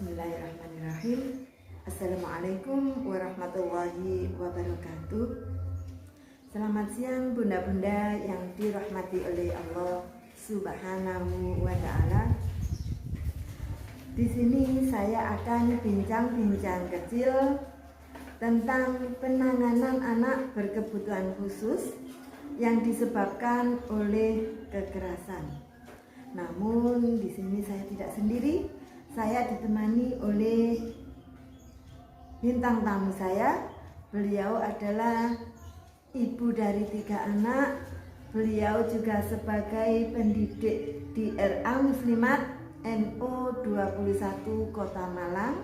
Bismillahirrahmanirrahim. Assalamualaikum warahmatullahi wabarakatuh. Selamat siang bunda-bunda yang dirahmati oleh Allah Subhanahu wa ta'ala. Di sini saya akan bincang-bincang kecil tentang penanganan anak berkebutuhan khusus yang disebabkan oleh kekerasan. Namun di sini saya tidak sendiri. Saya ditemani oleh bintang tamu saya. Beliau adalah ibu dari 3 anak. Beliau juga sebagai pendidik di RA Muslimat NO 21 Kota Malang.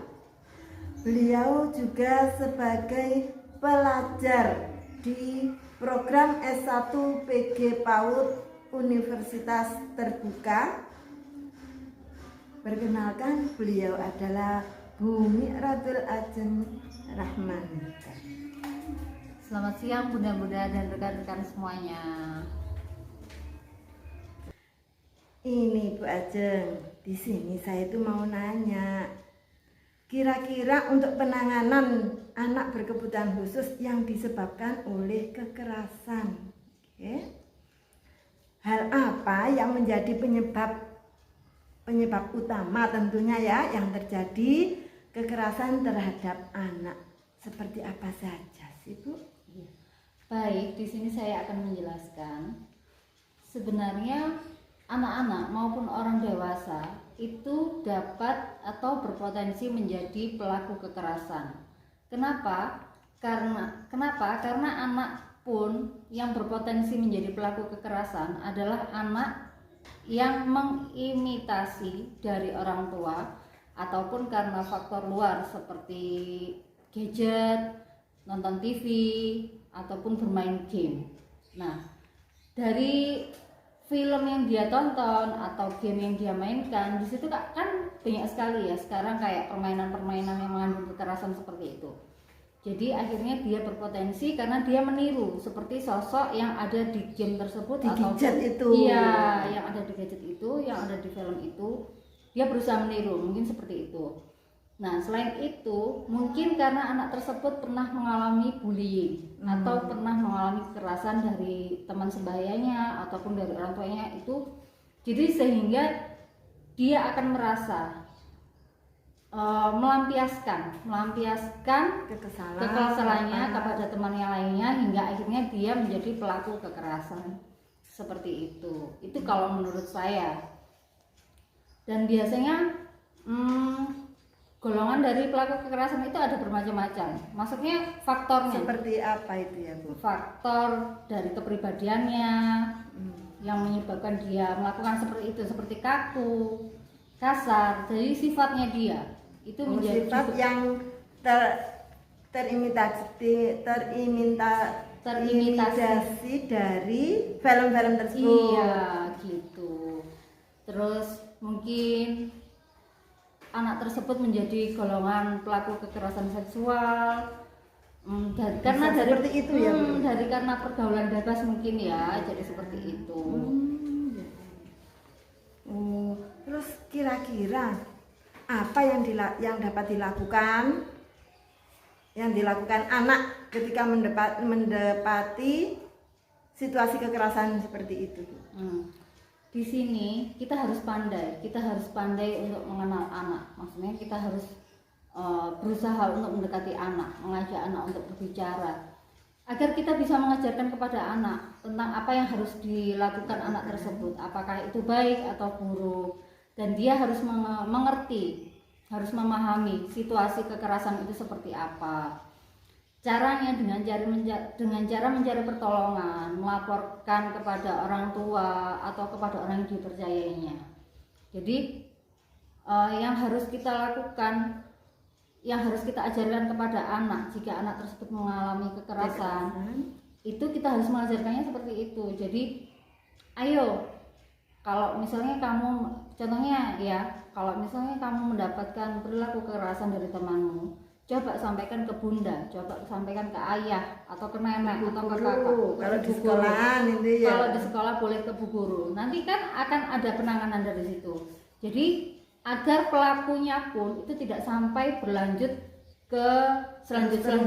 Beliau juga sebagai pelajar di program S1 PG PAUD Universitas Terbuka. Perkenalkan, beliau adalah Bu Mi'ratul Ajeng Rahman. Selamat siang bunda-bunda dan rekan-rekan semuanya. Ini Bu Ajeng, di sini saya itu mau nanya, kira-kira untuk penanganan anak berkebutuhan khusus yang disebabkan oleh kekerasan, hal apa yang menjadi penyebab utama tentunya ya yang terjadi kekerasan terhadap anak? Seperti apa saja sih Bu? Baik, di sini saya akan menjelaskan. Sebenarnya anak-anak maupun orang dewasa itu dapat atau berpotensi menjadi pelaku kekerasan. Kenapa? Karena anak pun yang berpotensi menjadi pelaku kekerasan adalah anak yang mengimitasi dari orang tua ataupun karena faktor luar seperti gadget, nonton TV, ataupun bermain game. Nah, dari film yang dia tonton atau game yang dia mainkan, di situ kan banyak sekali ya sekarang kayak permainan-permainan yang mengandung kekerasan seperti itu. Jadi akhirnya dia berpotensi karena dia meniru seperti sosok yang ada di game tersebut di atau gadget itu. Iya, yang ada di gadget itu, yang ada di film itu, dia berusaha meniru, mungkin seperti itu. Nah, selain itu, mungkin karena anak tersebut pernah mengalami bullying atau pernah mengalami kekerasan dari teman sebayanya ataupun dari orang tuanya itu, jadi sehingga dia akan merasa melampiaskan kekesalannya kepada teman yang lainnya hingga akhirnya dia menjadi pelaku kekerasan seperti itu. Itu kalau menurut saya. Dan biasanya golongan dari pelaku kekerasan itu ada bermacam-macam. Maksudnya faktornya seperti apa itu ya Bu? Faktor dari kepribadiannya yang menyebabkan dia melakukan seperti itu, seperti kaku, kasar. Jadi sifatnya dia itu menjadi sifat yang terimitasi dari film-film tersebut. Iya, gitu. Terus mungkin anak tersebut menjadi golongan pelaku kekerasan seksual karena dari seperti itu ya Bu? karena pergaulan bebas mungkin ya, jadi seperti itu. Terus kira-kira apa yang dapat dilakukan anak ketika mendapati situasi kekerasan seperti itu? Di sini kita harus pandai untuk mengenal anak. Maksudnya kita harus berusaha untuk mendekati anak, mengajak anak untuk berbicara, agar kita bisa mengajarkan kepada anak tentang apa yang harus dilakukan anak tersebut, apakah itu baik atau buruk. Dan dia harus mengerti, harus memahami situasi kekerasan itu seperti apa. Caranya dengan cara mencari pertolongan, melaporkan kepada orang tua atau kepada orang yang dipercayainya. Jadi yang harus kita lakukan, yang harus kita ajarkan kepada anak jika anak tersebut mengalami kekerasan, itu kita harus mengajarkannya seperti itu. Jadi ayo, kalau misalnya kamu, contohnya ya, kalau misalnya kamu mendapatkan perilaku kekerasan dari temanmu, coba sampaikan ke bunda, coba sampaikan ke ayah atau ke nenek atau ke kakak. Kalau di sekolah ini ya. Kalau di sekolah boleh ke bu guru. Nanti kan akan ada penanganan dari situ. Jadi agar pelakunya pun itu tidak sampai berlanjut ke selanjutnya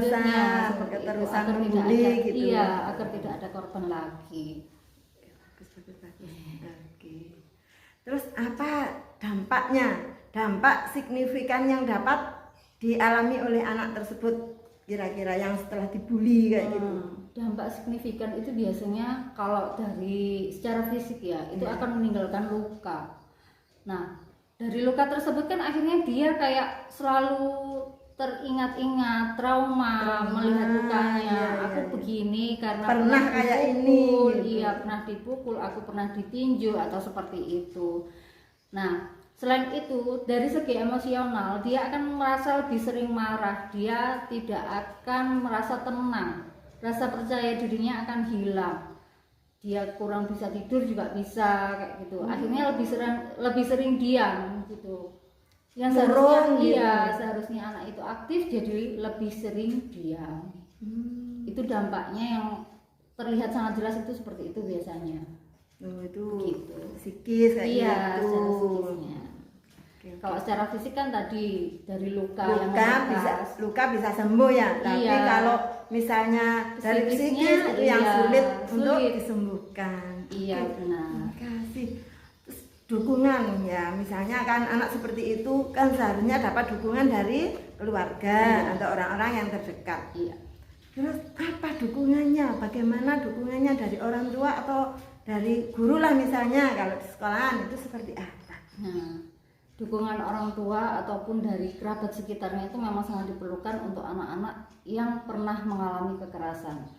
seperti itu, keterusan agar tidak membuli ada, gitu. iya, agar tidak ada korban lagi. Bagus. Oke. Terus apa dampaknya? Dampak signifikan yang dapat dialami oleh anak tersebut kira-kira yang setelah dibully kayak gitu. Dampak signifikan itu biasanya kalau dari secara fisik ya, itu akan meninggalkan luka. Nah, dari luka tersebut kan akhirnya dia kayak selalu teringat-ingat trauma melihat lukanya. Aku begini karena pernah kayak dipukul, ini. iya pernah dipukul, aku pernah ditinju atau seperti itu. Nah, selain itu dari segi emosional dia akan merasa lebih sering marah, dia tidak akan merasa tenang, rasa percaya dirinya akan hilang, dia kurang bisa tidur juga bisa kayak gitu. Akhirnya lebih sering diam gitu. Yang seharusnya seharusnya anak itu aktif jadi lebih sering diam. Itu dampaknya yang terlihat sangat jelas itu seperti itu biasanya. Itu Gitu. psikis kayak Iya, gitu. secara psikisnya. Kalau secara fisik kan tadi dari luka yang luka bisa sembuh ya, tapi kalau misalnya dari psikis itu yang sulit untuk disembuhkan. Iya, benar. Kasih dukungan ya, misalnya kan anak seperti itu kan seharusnya dapat dukungan dari keluarga atau orang-orang yang terdekat. Iya. Terus apa dukungannya? Bagaimana dukungannya dari orang tua atau dari guru lah misalnya kalau di sekolahan itu seperti apa? Nah, dukungan orang tua ataupun dari kerabat sekitarnya itu memang sangat diperlukan untuk anak-anak yang pernah mengalami kekerasan.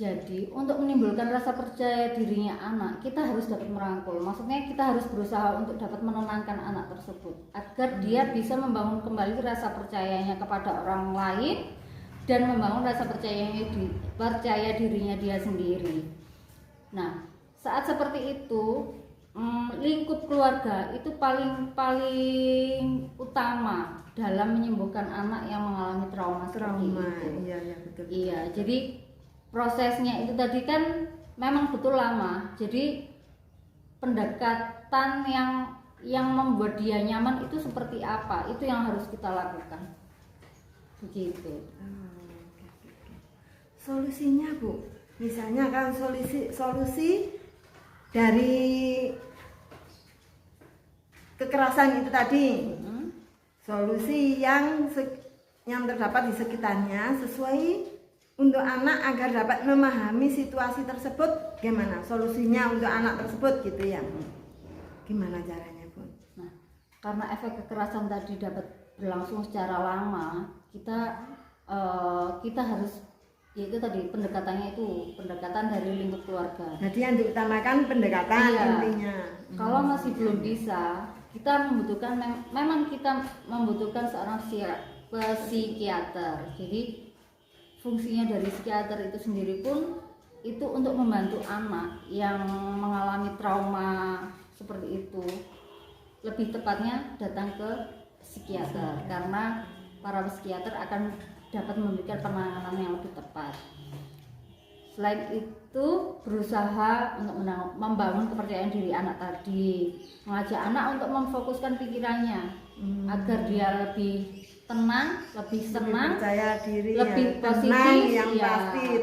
Jadi untuk menimbulkan rasa percaya dirinya anak, kita harus dapat merangkul. Maksudnya kita harus berusaha untuk dapat menenangkan anak tersebut agar dia bisa membangun kembali rasa percayanya kepada orang lain dan membangun rasa percaya dirinya dia sendiri. Nah, saat seperti itu lingkup keluarga itu paling utama dalam menyembuhkan anak yang mengalami trauma seperti itu. Iya, betul. Iya, jadi prosesnya itu tadi kan memang betul lama. Jadi pendekatan yang membuat dia nyaman itu seperti apa? Itu yang harus kita lakukan. Begitu. Solusinya, Bu. Misalnya kan solusi dari kekerasan itu tadi. Solusi yang terdapat di sekitarnya sesuai untuk anak agar dapat memahami situasi tersebut, gimana solusinya untuk anak tersebut gitu ya? Gimana caranya, Bu? Nah, karena efek kekerasan tadi dapat berlangsung secara lama, kita harus, yaitu tadi pendekatannya itu pendekatan dari lingkup keluarga. Jadi yang diutamakan pendekatan intinya. Kalau masih belum bisa, kita memang kita membutuhkan seorang psikiater. Jadi fungsinya dari psikiater itu sendiri pun itu untuk membantu anak yang mengalami trauma seperti itu, lebih tepatnya datang ke psikiater karena para psikiater akan dapat memberikan penanganan yang lebih tepat. Selain itu berusaha untuk membangun kepercayaan diri anak tadi, mengajak anak untuk memfokuskan pikirannya agar dia lebih tenang, lebih senang, percaya diri, lebih positif,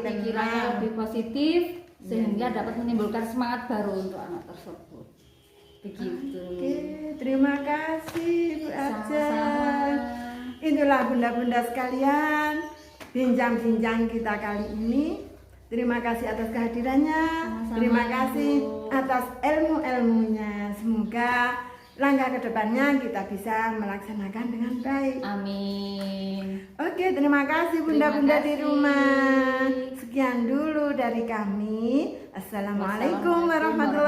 pikirannya lebih positif, sehingga dapat menimbulkan semangat baru untuk anak tersebut. Begitu. Oke, terima kasih Bu Ajeng. Itulah bunda-bunda sekalian, bincang-bincang kita kali ini. Terima kasih atas kehadirannya. Sama-sama, terima kasih Ibu. atas ilmu-ilmunya. Semoga langkah kedepannya kita bisa melaksanakan dengan baik. Amin. Oke, terima kasih bunda-bunda di kasih. rumah. Sekian dulu dari kami. Assalamualaikum warahmatullahi